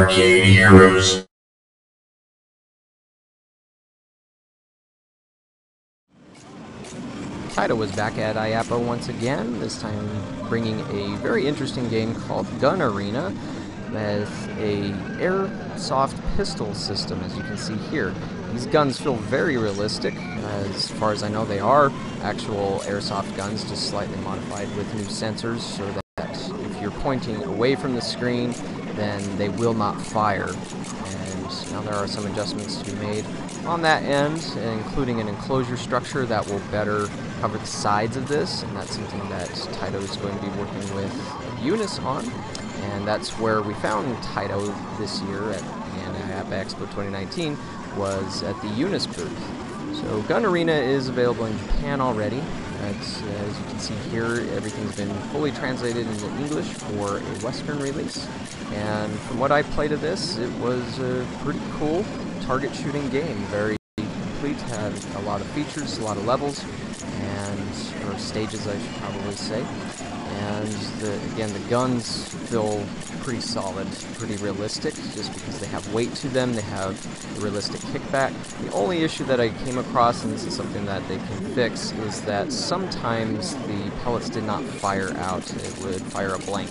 arcade heroes. Taito was back at IAAPA once again, this time bringing a very interesting game called GunArena with a Airsoft pistol system, as you can see here. These guns feel very realistic. As far as I know, they are actual Airsoft guns, just slightly modified with new sensors so that if you're pointing away from the screen, then they will not fire. And now there are some adjustments to be made on that end, including an enclosure structure that will better cover the sides of this, and that's something that Taito is going to be working with Unis on. And that's where we found Taito this year at the IAAPA Expo 2019, was at the Unis booth. So GunArena is available in Japan already. As you can see here, everything's been fully translated into English for a Western release. And from what I played of this, it was a pretty cool target shooting game. Very complete, had a lot of features, a lot of levels, or stages I should probably say. And again, the guns feel pretty solid, pretty realistic, just because they have weight to them, they have a realistic kickback. The only issue that I came across, and this is something that they can fix, is that sometimes the pellets did not fire out. It would fire a blank.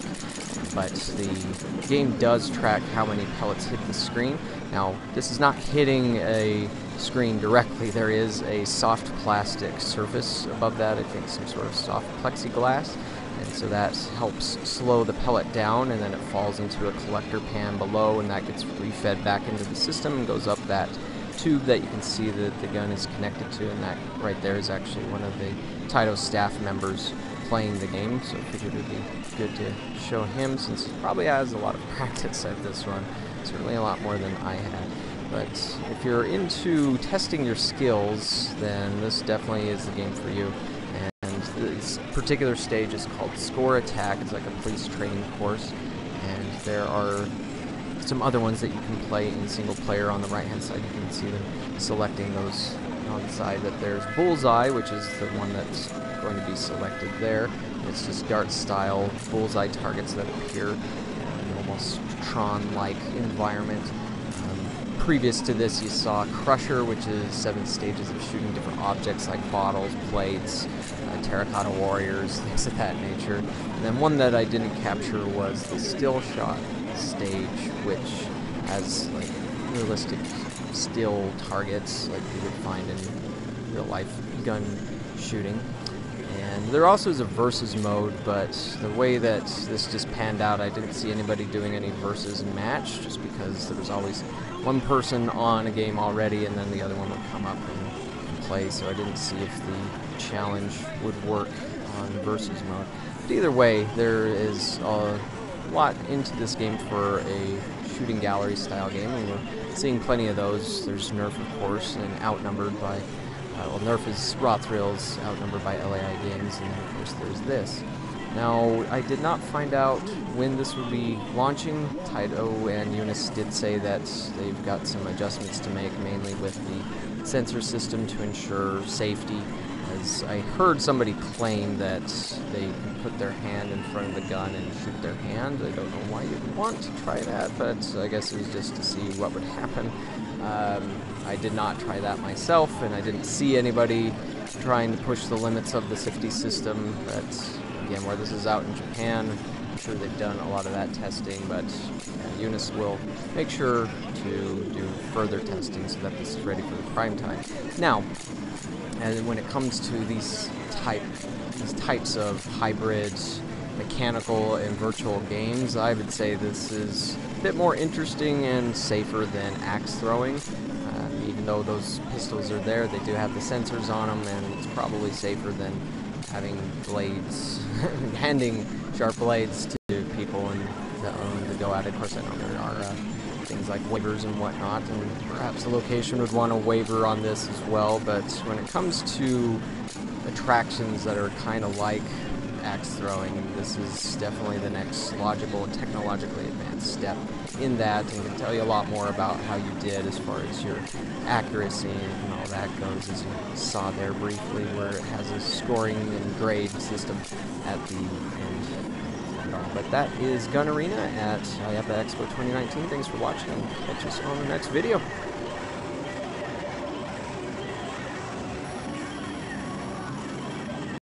But the game does track how many pellets hit the screen. Now, this is not hitting a screen directly. There is a soft plastic surface above that, I think some sort of soft plexiglass. And so that helps slow the pellet down, and then it falls into a collector pan below, and that gets refed back into the system and goes up that tube that you can see that the gun is connected to, and that right there is actually one of the Taito staff members playing the game, so I figured it would be good to show him since he probably has a lot of practice at this run, certainly a lot more than I had. But if you're into testing your skills, then this definitely is the game for you. This particular stage is called Score Attack. It's like a police training course, and there are some other ones that you can play in single player. On the right hand side you can see them selecting those on the side. That there's Bullseye, which is the one that's going to be selected there. It's just dart style bullseye targets that appear in an almost Tron-like environment. Previous to this, you saw Crusher, which is 7 stages of shooting different objects like bottles, plates, terracotta warriors, things of that nature. And then one that I didn't capture was the still shot stage, which has like realistic still targets like you would find in real life gun shooting. And there also is a versus mode, but the way that this just panned out, I didn't see anybody doing any versus match, just because there was always one person on a game already, and then the other one would come up and play, so I didn't see if the challenge would work on versus mode. But either way, there is a lot into this game for a shooting gallery style game, and we're seeing plenty of those. There's Nerf, of course, and outnumbered by Nerf is Raw Thrills, outnumbered by LAI Games, and then of course there's this. Now, I did not find out when this would be launching. Taito and Unis did say that they've got some adjustments to make, mainly with the sensor system to ensure safety. As I heard somebody claim that they can put their hand in front of the gun and shoot their hand. I don't know why you'd want to try that, but I guess it was just to see what would happen. I did not try that myself, and I didn't see anybody trying to push the limits of the safety system. But again, where this is out in Japan, I'm sure they've done a lot of that testing, but Unis will make sure to do further testing so that this is ready for the prime time. Now, and when it comes to these types of hybrid mechanical and virtual games, I would say this is a bit more interesting and safer than axe throwing. Even though those pistols are there, they do have the sensors on them, and it's probably safer than having blades, handing sharp blades to people and to go at it. Of course, I know there are things like waivers and whatnot, and perhaps the location would want a waiver on this as well. But when it comes to attractions that are kind of like axe throwing, this is definitely the next logical and technologically advanced step in that, and can tell you a lot more about how you did as far as your accuracy and all that goes, as you saw there briefly, where it has a scoring and grade system at the end. But that is GunArena at IAAPA Expo 2019. Thanks for watching, and catch us on the next video.